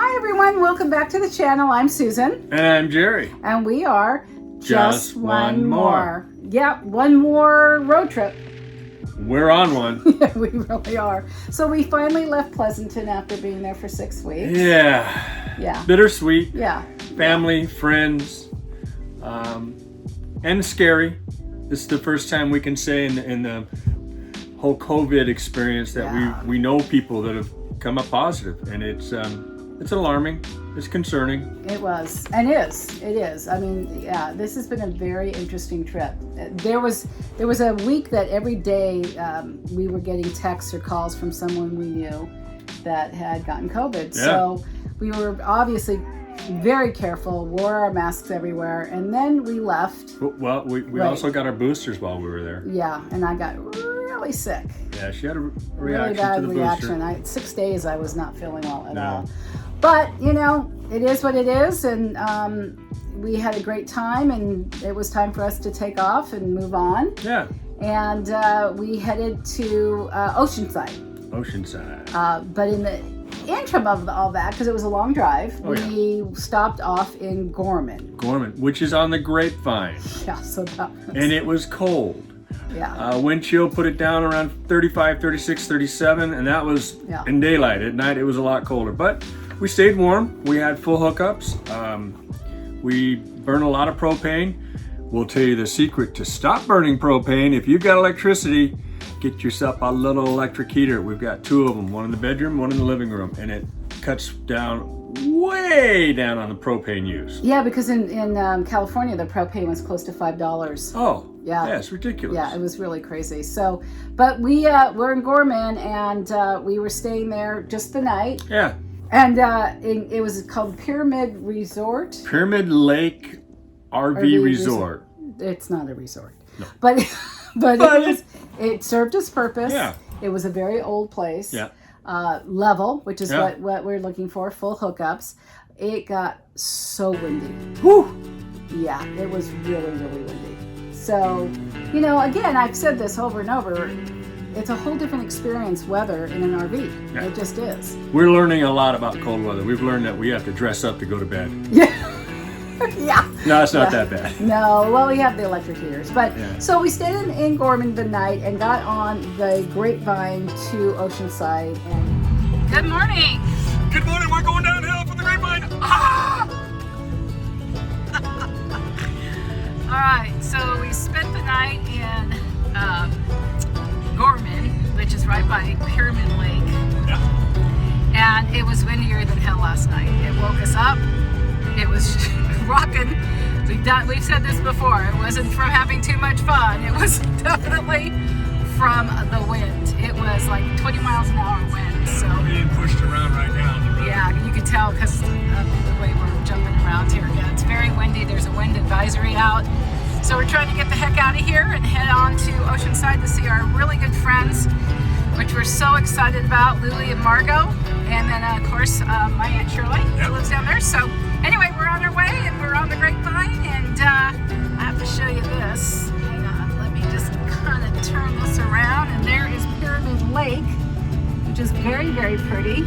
Hi everyone, welcome back to the channel. I'm Susan. And I'm Jerry. And we are Just One More. Yep, one more road trip. We're on one. Yeah, we really are. So we finally left Pleasanton after being there for 6 weeks. Yeah. Bittersweet. Yeah. Family, friends, and scary. This is the first time we can say in the whole COVID experience that we know people that have come up positive, and it's alarming. It's concerning. It was, and it is. I mean, yeah, this has been a very interesting trip. There was a week that every day we were getting texts or calls from someone we knew that had gotten COVID. Yeah. So we were obviously very careful, wore our masks everywhere, and then we left. Well, we also got our boosters while we were there. Yeah, and I got really sick. Yeah, she had a reaction really bad to the reaction. booster. 6 days I was not feeling well at all. But, you know, it is what it is, and we had a great time, and it was time for us to take off and move on. Yeah. And we headed to Oceanside. Oceanside. But in the interim of all that, because it was a long drive, we stopped off in Gorman. Gorman, which is on the Grapevine. Yeah, so that was... And it was cold. Yeah. Wind chill put it down around 35, 36, 37, and that was in daylight. At night, it was a lot colder. But we stayed warm. We had full hookups. We burn a lot of propane. We'll tell you the secret to stop burning propane. If you've got electricity, get yourself a little electric heater. We've got two of them, one in the bedroom, one in the living room, and it cuts down way down on the propane use. Yeah, because in California, the propane was close to $5. Oh, yeah, it's ridiculous. Yeah, it was really crazy. So, but we're in Gorman, and we were staying there just the night. Yeah. And it was called Pyramid Resort. Pyramid Lake RV Resort. It's not a resort. No. But it served its purpose. Yeah. It was a very old place. Yeah. Level, which is what we're looking for, full hookups. It got so windy. Whew. Yeah, it was really, really windy. So, you know, again, I've said this over and over, it's a whole different experience weather in an RV. Yeah. It just is. We're learning a lot about cold weather. We've learned that we have to dress up to go to bed. Yeah. Yeah. No, it's not that bad. No, well, we have the electric heaters. But so we stayed in Gorman the night and got on the Grapevine to Oceanside. And good morning. Good morning. We're going downhill for the Grapevine. Ah! All right. So we spent the night in Gorman, which is right by Pyramid Lake. Yeah. And it was windier than hell last night. It woke us up. It was rocking. We've said this before. It wasn't from having too much fun. It was definitely from the wind. It was like 20 miles an hour wind. So we're being pushed around right now. Yeah, you can tell because of the way we're jumping around here. Yeah, it's very windy. There's a wind advisory out. So we're trying to get the heck out of here and head on to Oceanside to see our really good friends, which we're so excited about, Lily and Margot. And then, of course, my Aunt Shirley who lives down there. So anyway, we're on our way and we're on the Grapevine, and I have to show you this. Hang on, let me just kind of turn this around, and there is Pyramid Lake, which is very, very pretty.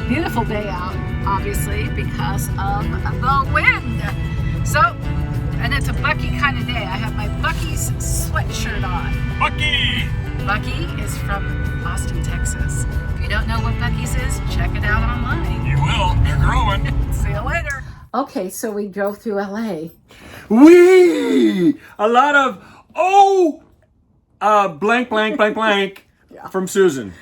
Beautiful day out, obviously, because of the wind. So, and it's a Bucky kind of day. I have my Bucky's sweatshirt on. Bucky! Bucky is from Austin, Texas. If you don't know what Bucky's is, check it out online. You will. They're growing. See you later. Okay, so we drove through LA. A lot of blank from Susan.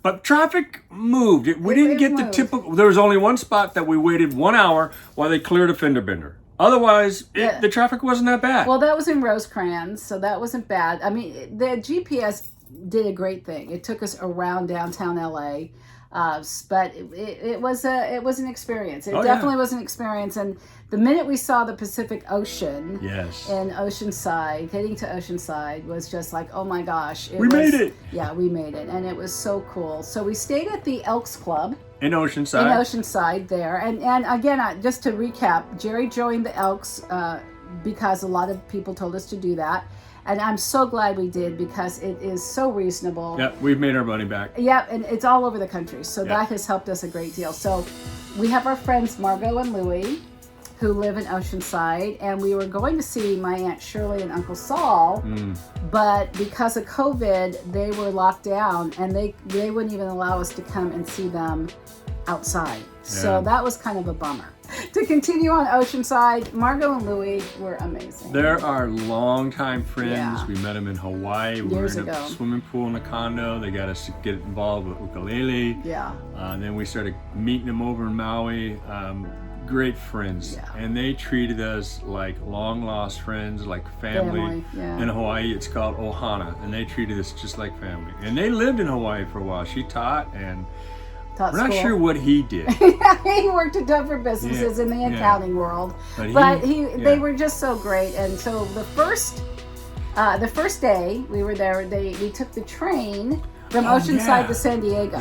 But traffic moved. We didn't get the typical. There was only one spot that we waited 1 hour while they cleared a fender bender. Otherwise, the traffic wasn't that bad. Well, that was in Rosecrans, so that wasn't bad. I mean, the GPS did a great thing. It took us around downtown LA. But it was an experience. It definitely was an experience. And the minute we saw the Pacific Ocean in Oceanside, heading to Oceanside was just like, oh my gosh. We made it. Yeah, we made it. And it was so cool. So we stayed at the Elks Club. In Oceanside. In Oceanside there. And again, just to recap, Jerry joined the Elks because a lot of people told us to do that. And I'm so glad we did because it is so reasonable. Yep, we've made our money back. Yeah, and it's all over the country. So that has helped us a great deal. So we have our friends Margot and Louie who live in Oceanside, and we were going to see my Aunt Shirley and Uncle Saul, but because of COVID, they were locked down, and they wouldn't even allow us to come and see them outside. So that was kind of a bummer. To continue on Oceanside, Margot and Louie were amazing. They're our longtime friends. Yeah. We met them in Hawaii. We Years were in ago. a swimming pool in the condo. They got us to get involved with ukulele. Yeah. Then we started meeting them over in Maui. Great friends. Yeah. And they treated us like long lost friends, like family. Yeah. In Hawaii, it's called ohana, and they treated us just like family. And they lived in Hawaii for a while. She taught, and we're not sure what he did. He worked at different businesses in the accounting world, but they were just so great. And so the first day we were there, we took the train from Oceanside to San Diego.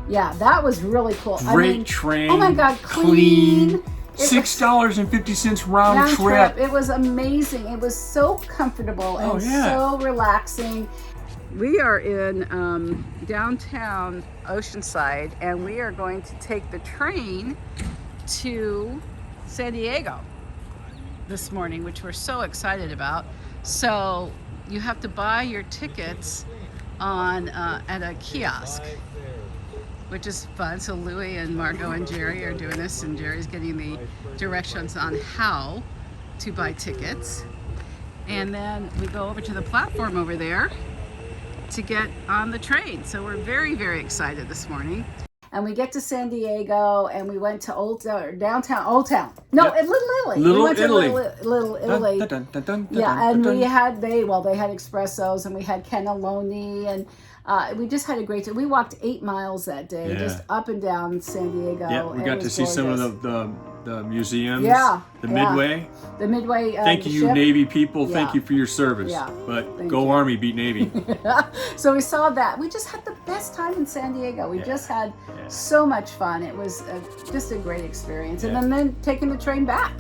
Yeah, that was really cool. Great train. Oh my God, clean. $6.50 round trip. It was amazing. It was so comfortable and so relaxing. We are in downtown Oceanside, and we are going to take the train to San Diego this morning, which we're so excited about. So you have to buy your tickets on at a kiosk, which is fun. So Louie and Margot and Jerry are doing this, and Jerry's getting the directions on how to buy tickets. And then we go over to the platform over there to get on the train. So we're very, very excited this morning. And we get to San Diego, and we went to Old Town. No, Little Italy. We went to Little Italy. Yeah, and they had espressos, and we had cannelloni, and we just had a great day. We walked 8 miles that day, just up and down San Diego. Yeah, we got to see some of the museums. The Midway. The Midway. Thank you, Navy people. Thank you for your service. But go Army, beat Navy. So we saw that. We just had the best time in San Diego. We just had so much fun. It was just a great experience. And then taking the train back.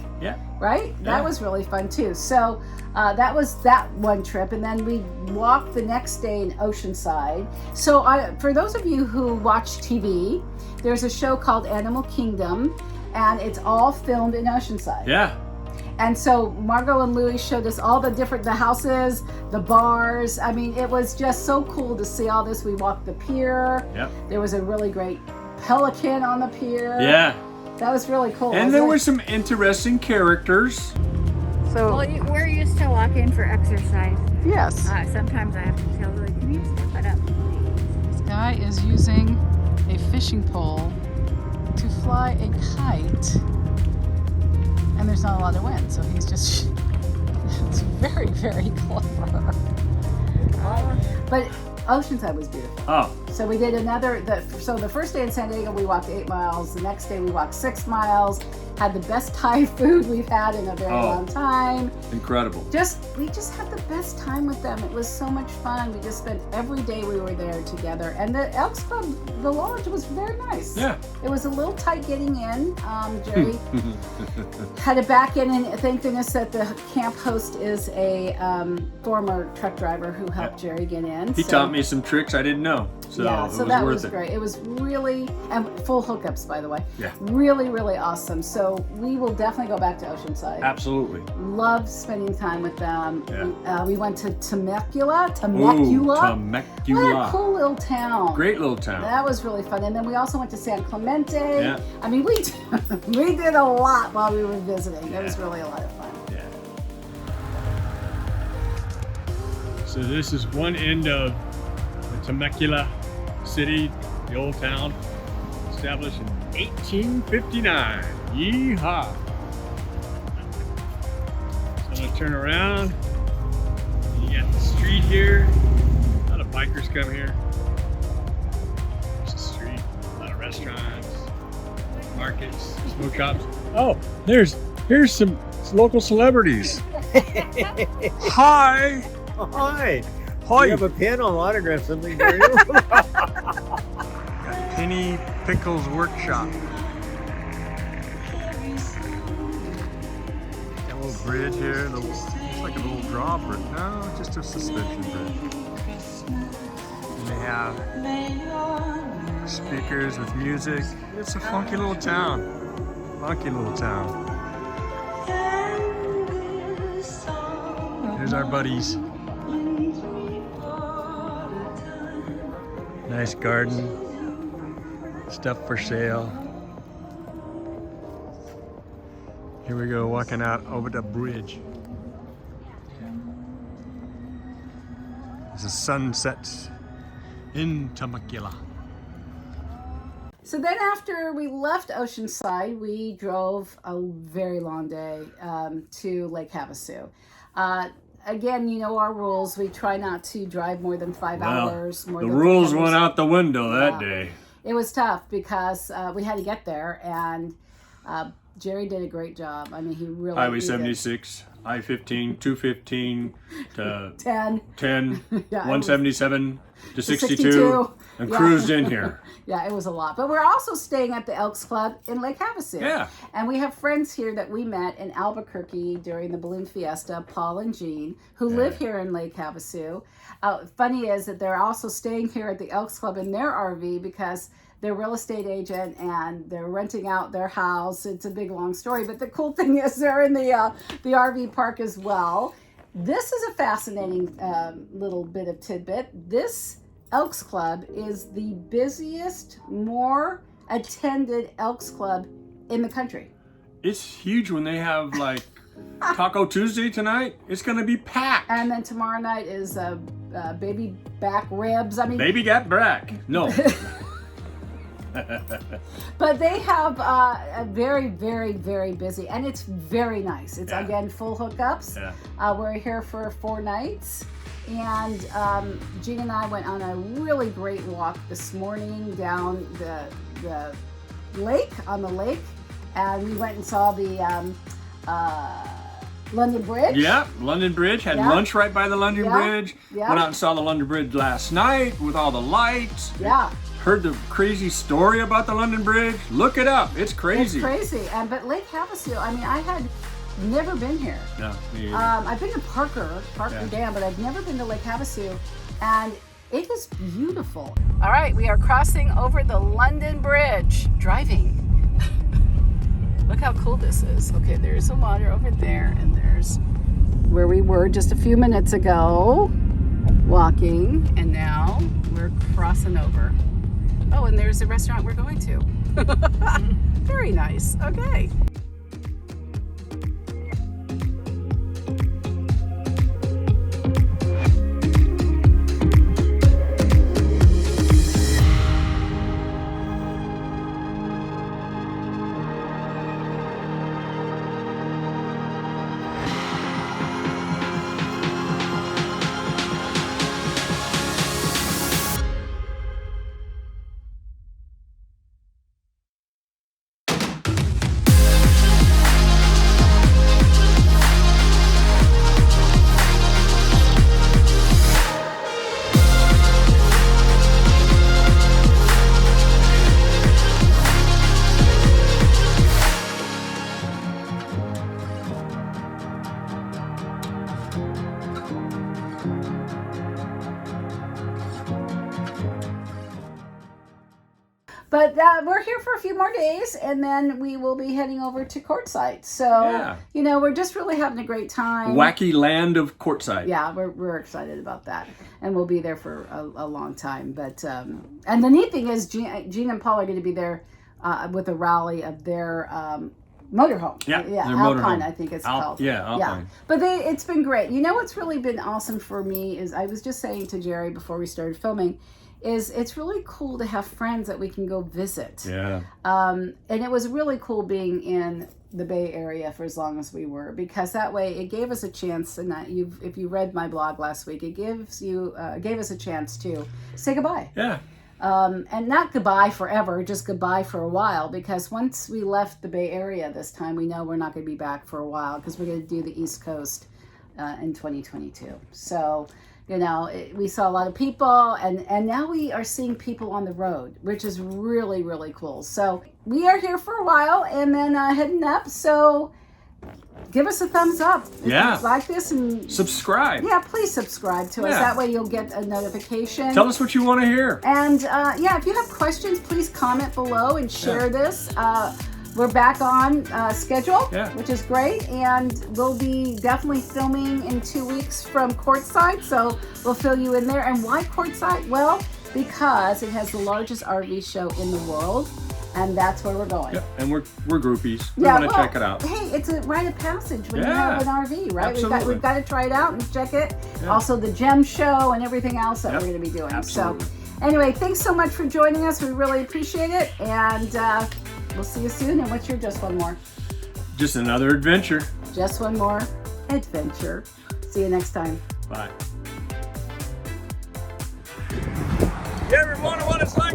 Right? That was really fun too. So that was that one trip. And then we walked the next day in Oceanside. So for those of you who watch TV, there's a show called Animal Kingdom, and it's all filmed in Oceanside. And so Margot and Louie showed us all the houses, the bars. I mean, it was just so cool to see all this. We walked the pier. There was a really great pelican on the pier. That was really cool. And there were some interesting characters. So we're used to walking for exercise. Yes. Sometimes I have to tell Louie, can you step it up, please? This guy is using a fishing pole to fly a kite, and there's not a lot of wind, so he's just it's very, very clever. But Oceanside was beautiful. So we did the first day in San Diego we walked 8 miles. The next day we walked 6 miles. Had the best Thai food we've had in a very long time. Incredible. We just had the best time with them. It was so much fun. We just spent every day we were there together. And the Elks Club, the lodge was very nice. It was a little tight getting in. Jerry had to back in, and thank goodness that the camp host is a former truck driver who helped Jerry get in. He taught me some tricks I didn't know. So that was great. It was really, and full hookups, by the way. Really, really awesome. So we will definitely go back to Oceanside. Absolutely. Loved spending time with them. We went to Temecula. Temecula. What a cool little town. Great little town. That was really fun. And then we also went to San Clemente. I mean, we did a lot while we were visiting. It was really a lot of fun. So this is one end of the Temecula city, the old town, established in 1859. Yeehaw! So I'm gonna turn around. You got the street here. A lot of bikers come here. There's the street. A lot of restaurants, markets, smoke shops. Oh, here's some local celebrities. Hi. Hi. Hi. You have a pen? I'll autograph something for you. Penny Pickles Workshop. Got a little bridge here. Looks like an old drawbridge. No, just a suspension bridge. And they have speakers with music. It's a funky little town. Funky little town. Here's our buddies. Nice garden. Stuff for sale. Here we go, walking out over the bridge. The sun sets in Temecula. So then after we left Oceanside, we drove a very long day to Lake Havasu. Again, you know our rules. We try not to drive more than 5 hours. The rules went out the window that day. It was tough because we had to get there, and Jerry did a great job. I mean, he really Highway 76, I-15, 215 to 10, yeah, 177 to 62, and cruised in here. Yeah, it was a lot. But we're also staying at the Elks Club in Lake Havasu. Yeah. And we have friends here that we met in Albuquerque during the Balloon Fiesta, Paul and Jean, who live here in Lake Havasu. Funny is that they're also staying here at the Elks Club in their RV because they're a real estate agent and they're renting out their house. It's a big, long story. But the cool thing is they're in the RV park as well. This is a fascinating little bit of tidbit. This Elks Club is the busiest, more attended Elks Club in the country. It's huge when they have like Taco Tuesday tonight. It's going to be packed. And then tomorrow night is baby back ribs. I mean, baby got back. No. But they have a very, very, very busy, and it's very nice. It's again full hookups. Yeah. We're here for 4 nights. And Jean and I went on a really great walk this morning down the lake, on the lake. And we went and saw the London Bridge. Yeah, London Bridge. Had lunch right by the London Bridge. Yeah. Went out and saw the London Bridge last night with all the lights. Yeah. Heard the crazy story about the London Bridge. Look it up. It's crazy. It's crazy. But Lake Havasu, I mean, I had never been here. No, me either. I've been to Parker Dam, but I've never been to Lake Havasu, and it is beautiful. All right, we are crossing over the London Bridge, driving. Look how cool this is. Okay, there's the water over there, and there's where we were just a few minutes ago, walking, and now we're crossing over. Oh, and there's the restaurant we're going to. Very nice. Okay. But we're here for a few more days, and then we will be heading over to Quartzsite. So, you know, we're just really having a great time. Wacky land of Quartzsite. Yeah, we're excited about that. And we'll be there for a long time. But and the neat thing is Jean and Paul are going to be there with a rally of their motorhome. Yeah, Alpine, I think it's called. Yeah, Alpine. Yeah. But it's been great. You know what's really been awesome for me is, I was just saying to Jerry before we started filming, is it's really cool to have friends that we can go visit. Yeah. And it was really cool being in the Bay Area for as long as we were, because that way it gave us a chance, and that if you read my blog last week, it gave us a chance to say goodbye. Yeah. And not goodbye forever, just goodbye for a while, because once we left the Bay Area this time, we know we're not going to be back for a while, because we're going to do the East Coast in 2022. So, you know, we saw a lot of people, and now we are seeing people on the road, which is really, really cool. So we are here for a while, and then heading up. So give us a thumbs up. If Yeah. you like this, and Subscribe. yeah, please subscribe to us. Yeah. That way you'll get a notification. Tell us what you want to hear. And yeah, if you have questions, please comment below and share this. We're back on schedule, which is great, and we'll be definitely filming in 2 weeks from Courtside, so we'll fill you in there. And why Courtside? Well, because it has the largest RV show in the world, and that's where we're going. Yeah, and we're groupies. We Yeah, want to check it out. Hey, it's a rite of passage when you have an RV, right? Absolutely. We've got to try it out and check it. Yeah. Also the gem show and everything else that we're going to be doing. Absolutely. So anyway, thanks so much for joining us. We really appreciate it, and we'll see you soon. And what's your just one more? Just another adventure. Just one more adventure. See you next time. Bye. You ever wonder what it's like?